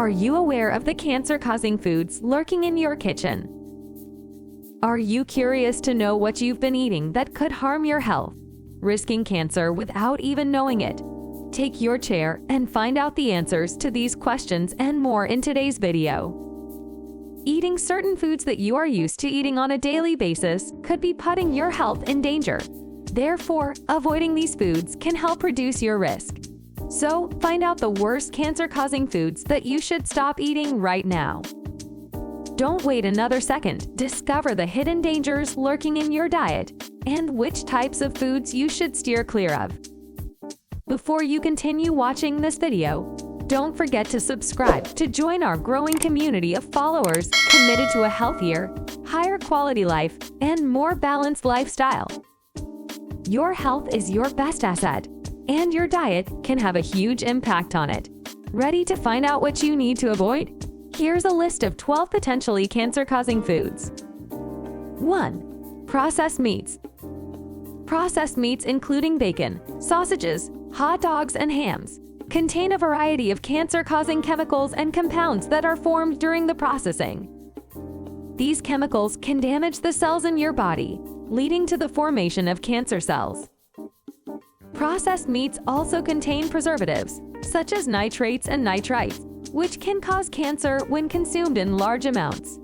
Are you aware of the cancer-causing foods lurking in your kitchen? Are you curious to know what you've been eating that could harm your health, risking cancer without even knowing it? Take your chair and find out the answers to these questions and more in today's video. Eating certain foods that you are used to eating on a daily basis could be putting your health in danger. Therefore, avoiding these foods can help reduce your risk. So, find out the worst cancer-causing foods that you should stop eating right now. Don't wait another second. Discover the hidden dangers lurking in your diet and which types of foods you should steer clear of. Before you continue watching this video, don't forget to subscribe to join our growing community of followers committed to a healthier, higher quality life and more balanced lifestyle. Your health is your best asset, and your diet can have a huge impact on it. Ready to find out what you need to avoid? Here's a list of 12 potentially cancer-causing foods. 1. Processed meats. Processed meats including bacon, sausages, hot dogs, and hams contain a variety of cancer-causing chemicals and compounds that are formed during the processing. These chemicals can damage the cells in your body, leading to the formation of cancer cells. Processed meats also contain preservatives, such as nitrates and nitrites, which can cause cancer when consumed in large amounts.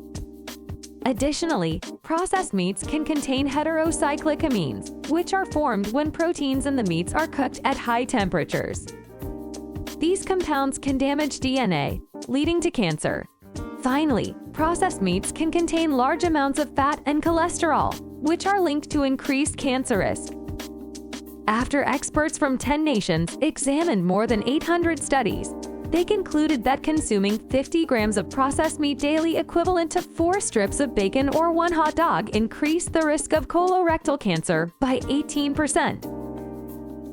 Additionally, processed meats can contain heterocyclic amines, which are formed when proteins in the meats are cooked at high temperatures. These compounds can damage DNA, leading to cancer. Finally, processed meats can contain large amounts of fat and cholesterol, which are linked to increased cancer risk. After experts from 10 nations examined more than 800 studies, they concluded that consuming 50 grams of processed meat daily equivalent to 4 strips of bacon or 1 hot dog increased the risk of colorectal cancer by 18%.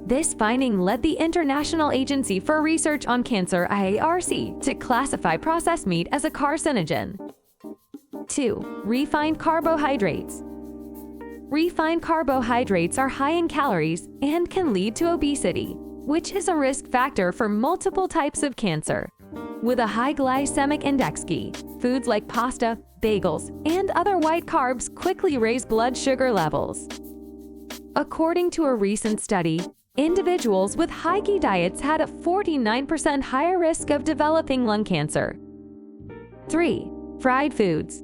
This finding led the International Agency for Research on Cancer (IARC) to classify processed meat as a carcinogen. 2. Refined carbohydrates. Refined carbohydrates are high in calories and can lead to obesity, which is a risk factor for multiple types of cancer. With a high glycemic index, foods like pasta, bagels, and other white carbs quickly raise blood sugar levels. According to a recent study, individuals with high GI diets had a 49% higher risk of developing lung cancer. 3. Fried foods.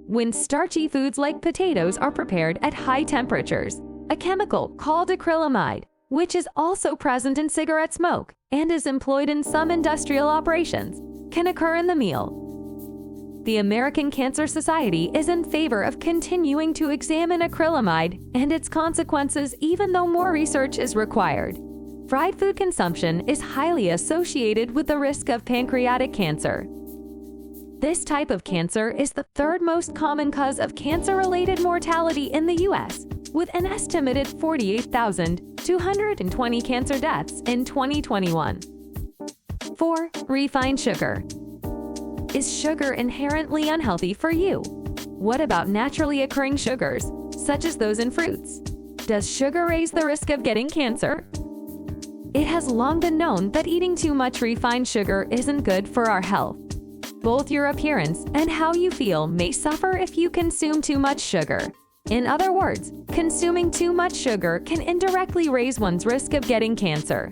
When starchy foods like potatoes are prepared at high temperatures, a chemical called acrylamide, which is also present in cigarette smoke and is employed in some industrial operations, can occur in the meal. The American Cancer Society is in favor of continuing to examine acrylamide and its consequences even though more research is required. Fried food consumption is highly associated with the risk of pancreatic cancer. This type of cancer is the third most common cause of cancer-related mortality in the U.S., with an estimated 48,220 cancer deaths in 2021. 4. Refined sugar. Is sugar inherently unhealthy for you? What about naturally occurring sugars, such as those in fruits? Does sugar raise the risk of getting cancer? It has long been known that eating too much refined sugar isn't good for our health. Both your appearance and how you feel may suffer if you consume too much sugar. In other words, consuming too much sugar can indirectly raise one's risk of getting cancer.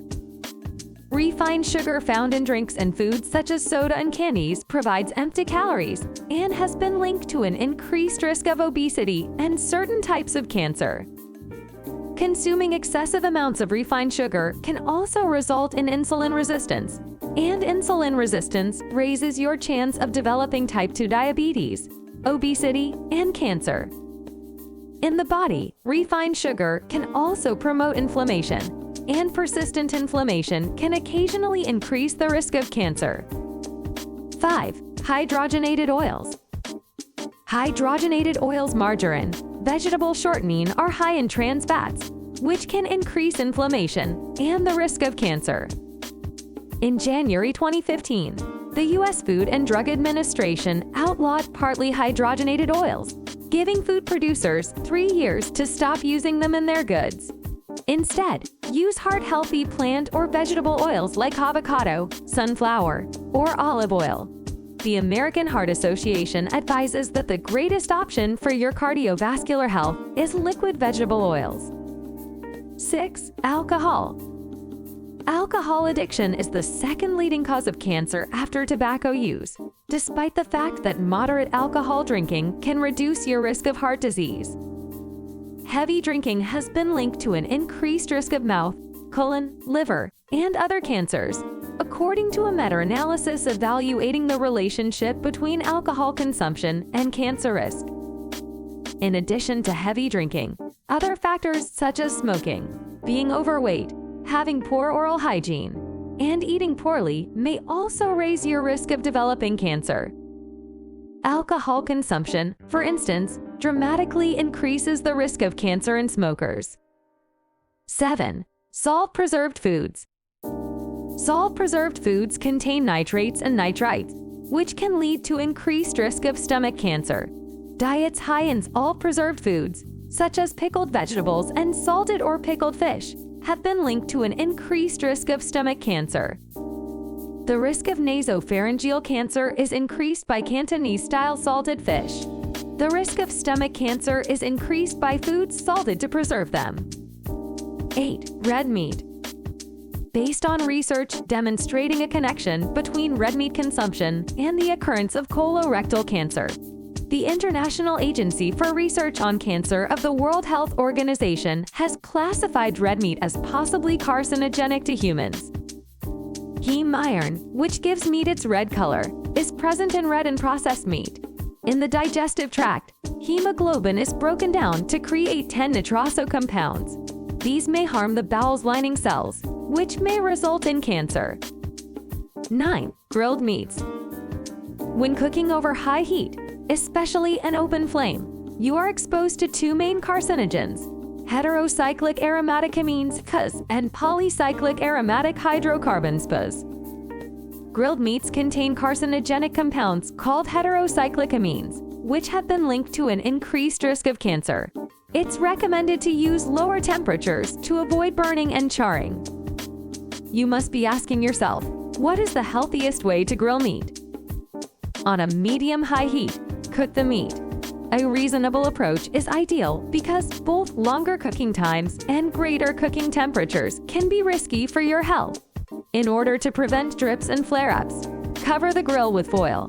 Refined sugar found in drinks and foods such as soda and candies provides empty calories and has been linked to an increased risk of obesity and certain types of cancer. Consuming excessive amounts of refined sugar can also result in insulin resistance, and insulin resistance raises your chance of developing type 2 diabetes, obesity, and cancer. In the body, refined sugar can also promote inflammation, and persistent inflammation can occasionally increase the risk of cancer. 5. Hydrogenated oils. Hydrogenated oils, margarine, vegetable shortening are high in trans fats, which can increase inflammation and the risk of cancer. In January 2015, the U.S. Food and Drug Administration outlawed partly hydrogenated oils, giving food producers 3 years to stop using them in their goods. Instead, use heart-healthy plant or vegetable oils like avocado, sunflower, or olive oil. The American Heart Association advises that the greatest option for your cardiovascular health is liquid vegetable oils. 6. Alcohol. Alcohol addiction is the second leading cause of cancer after tobacco use, despite the fact that moderate alcohol drinking can reduce your risk of heart disease. Heavy drinking has been linked to an increased risk of mouth, colon, liver, and other cancers, according to a meta-analysis evaluating the relationship between alcohol consumption and cancer risk. In addition to heavy drinking, other factors such as smoking, being overweight, having poor oral hygiene, and eating poorly may also raise your risk of developing cancer. Alcohol consumption, for instance, dramatically increases the risk of cancer in smokers. 7. Salt-preserved foods. Salt-preserved foods contain nitrates and nitrites, which can lead to increased risk of stomach cancer. Diets high in salt-preserved foods, such as pickled vegetables and salted or pickled fish, have been linked to an increased risk of stomach cancer. The risk of nasopharyngeal cancer is increased by Cantonese-style salted fish. The risk of stomach cancer is increased by foods salted to preserve them. 8. Red meat. Based on research demonstrating a connection between red meat consumption and the occurrence of colorectal cancer, the International Agency for Research on Cancer of the World Health Organization has classified red meat as possibly carcinogenic to humans. Heme iron, which gives meat its red color, is present in red and processed meat. In the digestive tract, hemoglobin is broken down to create 10-nitroso compounds. These may harm the bowel's lining cells, which may result in cancer. 9. Grilled meats. When cooking over high heat, especially an open flame, you are exposed to two main carcinogens, heterocyclic aromatic amines (CAS) and polycyclic aromatic hydrocarbons (PAS). Grilled meats contain carcinogenic compounds called heterocyclic amines, which have been linked to an increased risk of cancer. It's recommended to use lower temperatures to avoid burning and charring. You must be asking yourself, what is the healthiest way to grill meat? On a medium-high heat, cook the meat. A reasonable approach is ideal because both longer cooking times and greater cooking temperatures can be risky for your health. In order to prevent drips and flare-ups, cover the grill with foil.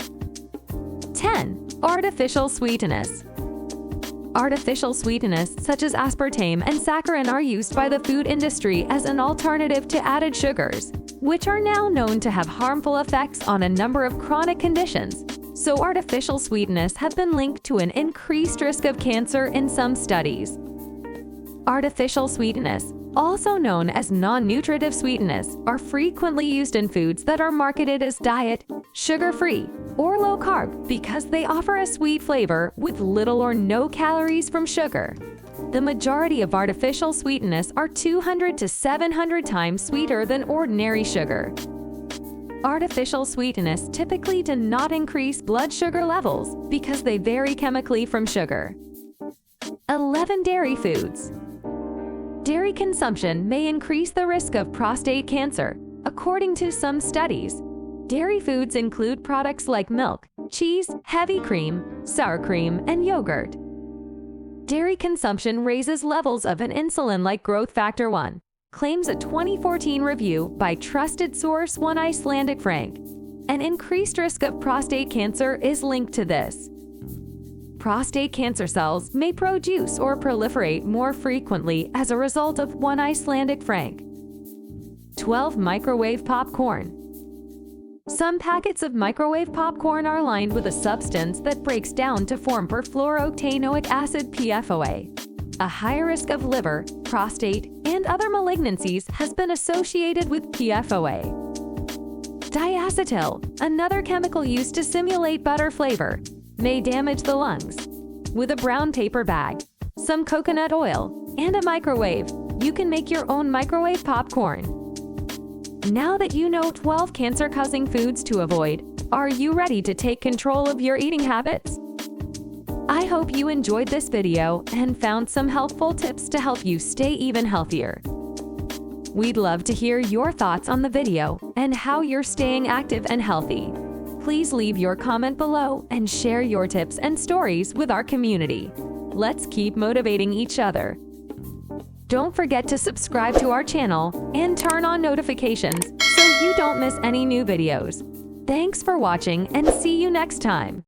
10. Artificial sweetness. Artificial sweeteners such as aspartame and saccharin are used by the food industry as an alternative to added sugars, which are now known to have harmful effects on a number of chronic conditions. So artificial sweeteners have been linked to an increased risk of cancer in some studies. Artificial sweeteners, also known as non-nutritive sweeteners, are frequently used in foods that are marketed as diet, sugar-free, or low-carb because they offer a sweet flavor with little or no calories from sugar. The majority of artificial sweeteners are 200 to 700 times sweeter than ordinary sugar. Artificial sweeteners typically do not increase blood sugar levels because they vary chemically from sugar. 11. Dairy foods. Dairy consumption may increase the risk of prostate cancer, according to some studies. Dairy foods include products like milk, cheese, heavy cream, sour cream, and yogurt. Dairy consumption raises levels of an insulin like growth factor 1, claims a 2014 review by trusted source One Icelandic Frank. An increased risk of prostate cancer is linked to this. Prostate cancer cells may produce or proliferate more frequently as a result of One Icelandic Frank. 12. Microwave popcorn. Some packets of microwave popcorn are lined with a substance that breaks down to form perfluorooctanoic acid PFOA. A higher risk of liver, prostate, and other malignancies has been associated with PFOA. Diacetyl, another chemical used to simulate butter flavor, may damage the lungs. With a brown paper bag, some coconut oil, and a microwave, you can make your own microwave popcorn. Now that you know 12 cancer-causing foods to avoid, are you ready to take control of your eating habits? I hope you enjoyed this video and found some helpful tips to help you stay even healthier. We'd love to hear your thoughts on the video and how you're staying active and healthy. Please leave your comment below and share your tips and stories with our community. Let's keep motivating each other. Don't forget to subscribe to our channel and turn on notifications so you don't miss any new videos. Thanks for watching and see you next time.